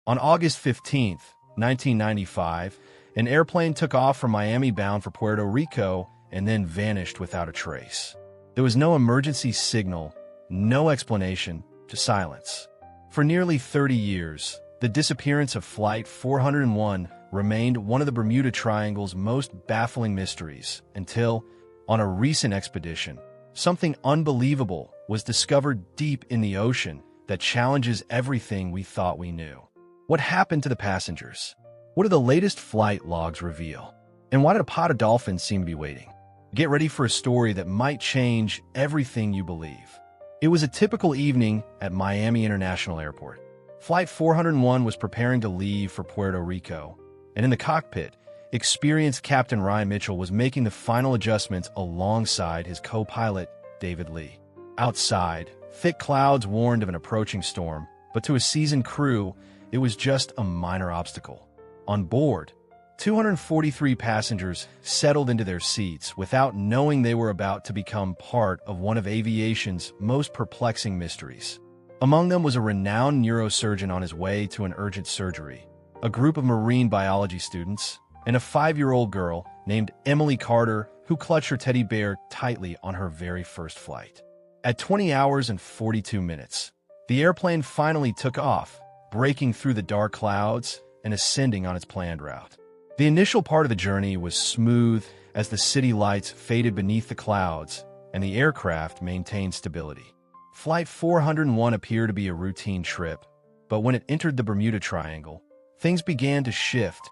On August 15th, 1995, an airplane took off from Miami bound for Puerto Rico and then vanished without a trace. There was no emergency signal, no explanation, just silence. For nearly 30 years, the disappearance of Flight 401 remained one of the Bermuda Triangle's most baffling mysteries until, on a recent expedition, something unbelievable was discovered deep in the ocean that challenges everything we thought we knew. What happened to the passengers? What do the latest flight logs reveal? And why did a pod of dolphins seem to be waiting? Get ready for a story that might change everything you believe. It was a typical evening at Miami International Airport. Flight 401 was preparing to leave for Puerto Rico, and in the cockpit, experienced Captain Ryan Mitchell was making the final adjustments alongside his co-pilot, David Lee. Outside, thick clouds warned of an approaching storm, but to a seasoned crew, it was just a minor obstacle. On board, 243 passengers settled into their seats without knowing they were about to become part of one of aviation's most perplexing mysteries. Among them was a renowned neurosurgeon on his way to an urgent surgery, a group of marine biology students, and a 5-year-old girl named Emily Carter who clutched her teddy bear tightly on her very first flight. At 20 hours and 42 minutes, the airplane finally took off, breaking through the dark clouds and ascending on its planned route. The initial part of the journey was smooth as the city lights faded beneath the clouds and the aircraft maintained stability. Flight 401 appeared to be a routine trip, but when it entered the Bermuda Triangle, things began to shift.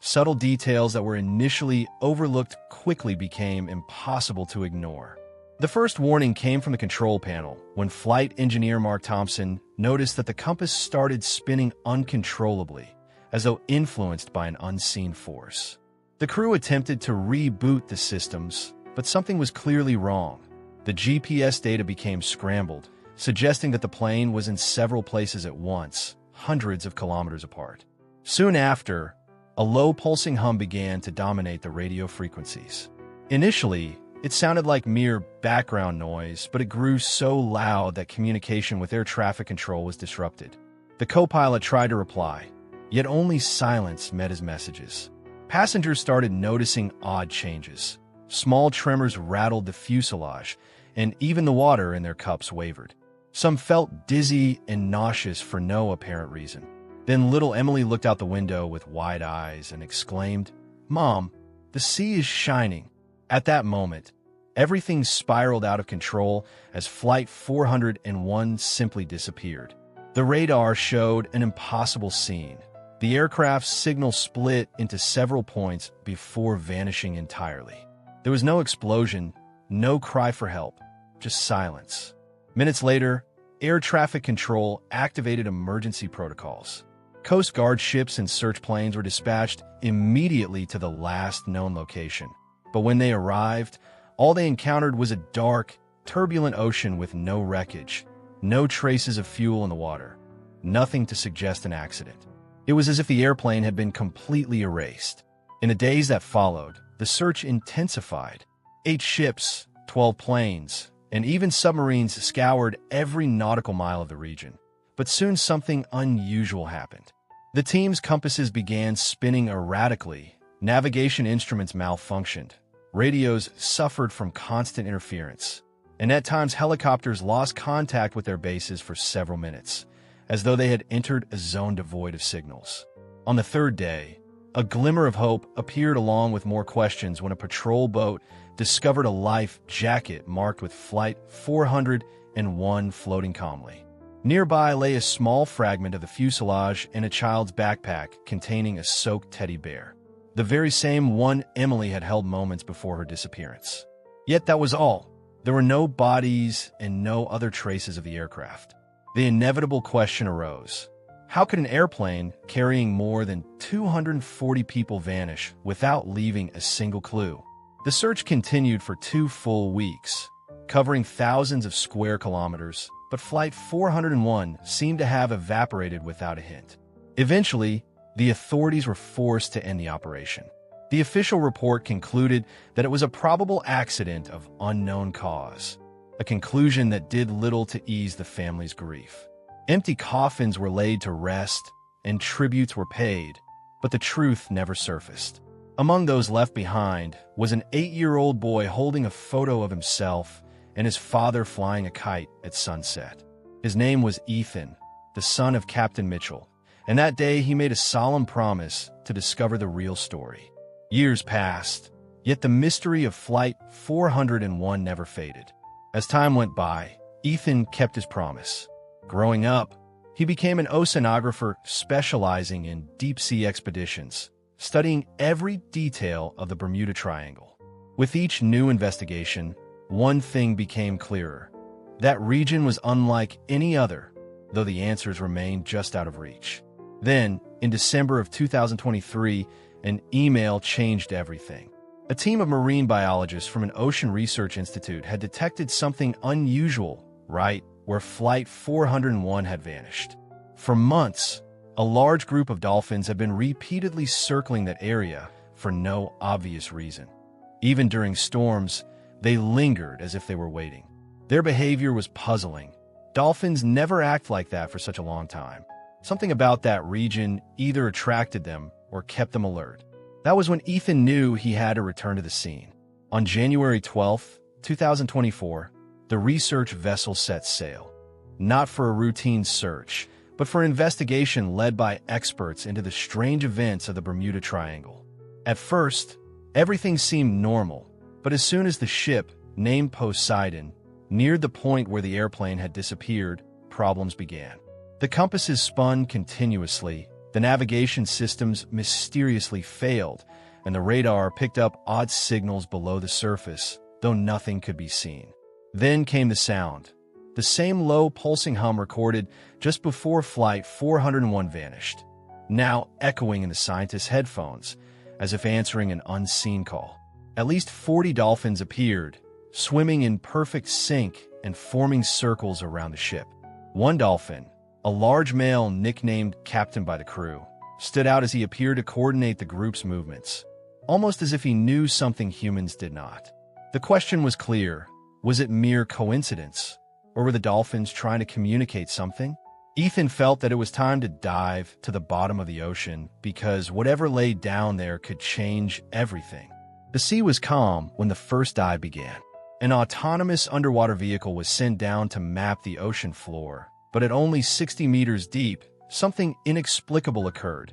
Subtle details that were initially overlooked quickly became impossible to ignore. The first warning came from the control panel when flight engineer Mark Thompson noticed that the compass started spinning uncontrollably, as though influenced by an unseen force. The crew attempted to reboot the systems, but something was clearly wrong. The GPS data became scrambled, suggesting that the plane was in several places at once, hundreds of kilometers apart. Soon after, a low pulsing hum began to dominate the radio frequencies. Initially, it sounded like mere background noise, but it grew so loud that communication with air traffic control was disrupted. The co-pilot tried to reply, yet only silence met his messages. Passengers started noticing odd changes. Small tremors rattled the fuselage, and even the water in their cups wavered. Some felt dizzy and nauseous for no apparent reason. Then little Emily looked out the window with wide eyes and exclaimed, "Mom, the sea is shining." At that moment, everything spiraled out of control as Flight 401 simply disappeared. The radar showed an impossible scene. The aircraft's signal split into several points before vanishing entirely. There was no explosion, no cry for help, just silence. Minutes later, air traffic control activated emergency protocols. Coast Guard ships and search planes were dispatched immediately to the last known location. But when they arrived, all they encountered was a dark, turbulent ocean with no wreckage, no traces of fuel in the water, nothing to suggest an accident. It was as if the airplane had been completely erased. In the days that followed, the search intensified. 8 ships, 12 planes, and even submarines scoured every nautical mile of the region. But soon something unusual happened. The team's compasses began spinning erratically, navigation instruments malfunctioned, radios suffered from constant interference, and at times helicopters lost contact with their bases for several minutes, as though they had entered a zone devoid of signals. On the third day, a glimmer of hope appeared along with more questions when a patrol boat discovered a life jacket marked with Flight 401 floating calmly. Nearby lay a small fragment of the fuselage and a child's backpack containing a soaked teddy bear, the very same one Emily had held moments before her disappearance. Yet that was all. There were no bodies and no other traces of the aircraft. The inevitable question arose. How could an airplane carrying more than 240 people vanish without leaving a single clue? The search continued for 2 full weeks, covering thousands of square kilometers, but Flight 401 seemed to have evaporated without a hint. Eventually, the authorities were forced to end the operation. The official report concluded that it was a probable accident of unknown cause, a conclusion that did little to ease the family's grief. Empty coffins were laid to rest, and tributes were paid, but the truth never surfaced. Among those left behind was an 8-year-old boy holding a photo of himself and his father flying a kite at sunset. His name was Ethan, the son of Captain Mitchell, and that day he made a solemn promise to discover the real story. Years passed, yet the mystery of Flight 401 never faded. As time went by, Ethan kept his promise. Growing up, he became an oceanographer specializing in deep-sea expeditions, studying every detail of the Bermuda Triangle. With each new investigation, one thing became clearer. That region was unlike any other, though the answers remained just out of reach. Then, in December of 2023, an email changed everything. A team of marine biologists from an ocean research institute had detected something unusual right where Flight 401 had vanished. For months, a large group of dolphins had been repeatedly circling that area for no obvious reason. Even during storms, they lingered as if they were waiting. Their behavior was puzzling. Dolphins never act like that for such a long time. Something about that region either attracted them or kept them alert. That was when Ethan knew he had to return to the scene. On January 12, 2024, the research vessel set sail. Not for a routine search, but for an investigation led by experts into the strange events of the Bermuda Triangle. At first, everything seemed normal, but as soon as the ship, named Poseidon, neared the point where the airplane had disappeared, problems began. The compasses spun continuously, the navigation systems mysteriously failed, and the radar picked up odd signals below the surface, though nothing could be seen. Then came the sound, the same low pulsing hum recorded just before Flight 401 vanished, now echoing in the scientists' headphones, as if answering an unseen call. At least 40 dolphins appeared, swimming in perfect sync and forming circles around the ship. One dolphin, a large male nicknamed Captain by the crew, stood out as he appeared to coordinate the group's movements, almost as if he knew something humans did not. The question was clear. Was it mere coincidence, or were the dolphins trying to communicate something? Ethan felt that it was time to dive to the bottom of the ocean because whatever lay down there could change everything. The sea was calm when the first dive began. An autonomous underwater vehicle was sent down to map the ocean floor, but at only 60 meters deep, something inexplicable occurred.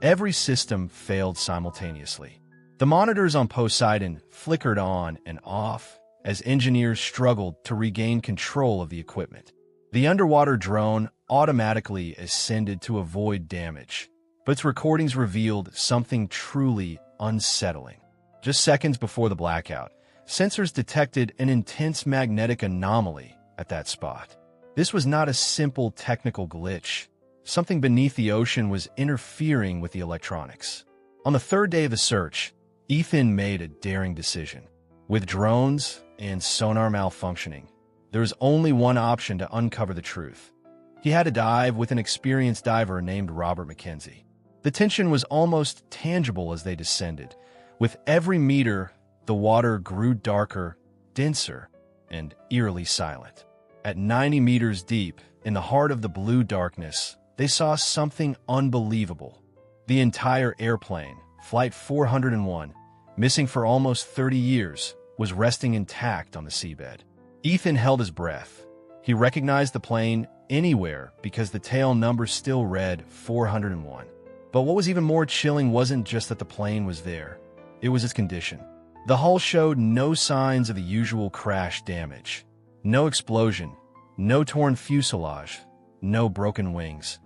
Every system failed simultaneously. The monitors on Poseidon flickered on and off as engineers struggled to regain control of the equipment. The underwater drone automatically ascended to avoid damage, but its recordings revealed something truly unsettling. Just seconds before the blackout, sensors detected an intense magnetic anomaly at that spot. This was not a simple technical glitch. Something beneath the ocean was interfering with the electronics. On the third day of the search, Ethan made a daring decision. With drones and sonar malfunctioning, there was only one option to uncover the truth. He had to dive with an experienced diver named Robert McKenzie. The tension was almost tangible as they descended. With every meter, the water grew darker, denser, and eerily silent. At 90 meters deep, in the heart of the blue darkness, they saw something unbelievable. The entire airplane, Flight 401, missing for almost 30 years, was resting intact on the seabed. Ethan held his breath. He recognized the plane anywhere because the tail number still read 401. But what was even more chilling wasn't just that the plane was there. It was its condition. The hull showed no signs of the usual crash damage. No explosion, no torn fuselage, no broken wings.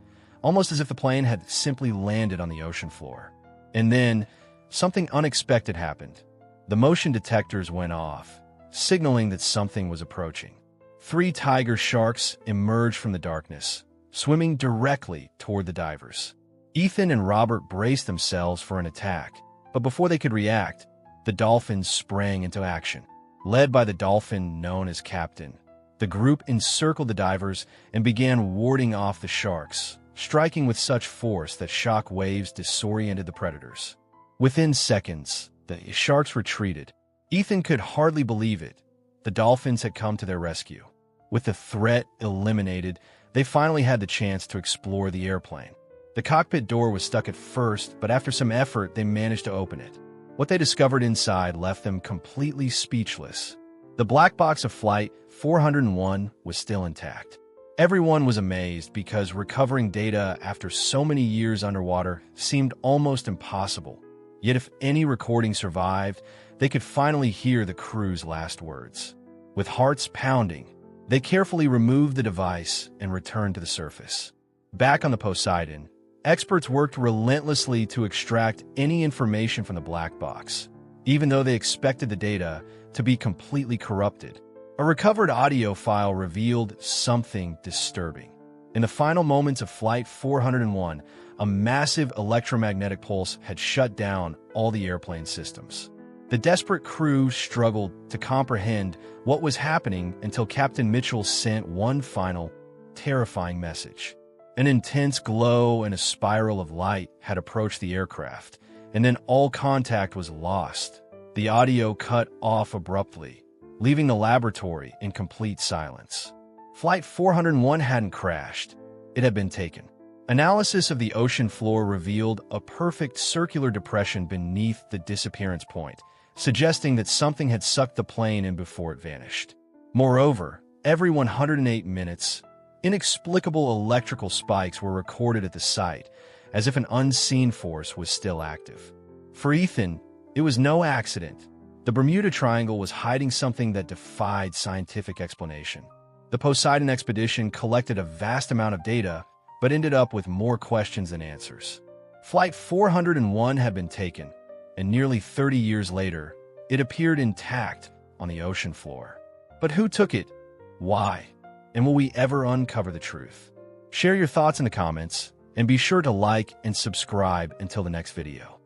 Almost as if the plane had simply landed on the ocean floor. And then, something unexpected happened. The motion detectors went off, signaling that something was approaching. 3 tiger sharks emerged from the darkness, swimming directly toward the divers. Ethan and Robert braced themselves for an attack, but before they could react, the dolphins sprang into action. Led by the dolphin known as Captain, the group encircled the divers and began warding off the sharks, striking with such force that shock waves disoriented the predators. Within seconds, the sharks retreated. Ethan could hardly believe it. The dolphins had come to their rescue. With the threat eliminated, they finally had the chance to explore the airplane. The cockpit door was stuck at first, but after some effort, they managed to open it. What they discovered inside left them completely speechless. The black box of Flight 401 was still intact. Everyone was amazed because recovering data after so many years underwater seemed almost impossible. Yet if any recording survived, they could finally hear the crew's last words. With hearts pounding, they carefully removed the device and returned to the surface. Back on the Poseidon, experts worked relentlessly to extract any information from the black box, even though they expected the data to be completely corrupted. A recovered audio file revealed something disturbing. In the final moments of Flight 401, a massive electromagnetic pulse had shut down all the airplane systems. The desperate crew struggled to comprehend what was happening until Captain Mitchell sent one final, terrifying message. An intense glow and a spiral of light had approached the aircraft, and then all contact was lost. The audio cut off abruptly, leaving the laboratory in complete silence. Flight 401 hadn't crashed. It had been taken. Analysis of the ocean floor revealed a perfect circular depression beneath the disappearance point, suggesting that something had sucked the plane in before it vanished. Moreover, every 108 minutes, inexplicable electrical spikes were recorded at the site, as if an unseen force was still active. For Ethan, it was no accident. The Bermuda Triangle was hiding something that defied scientific explanation. The Poseidon expedition collected a vast amount of data, but ended up with more questions than answers. Flight 401 had been taken, and nearly 30 years later, it appeared intact on the ocean floor. But who took it? Why? And will we ever uncover the truth? Share your thoughts in the comments, and be sure to like and subscribe until the next video.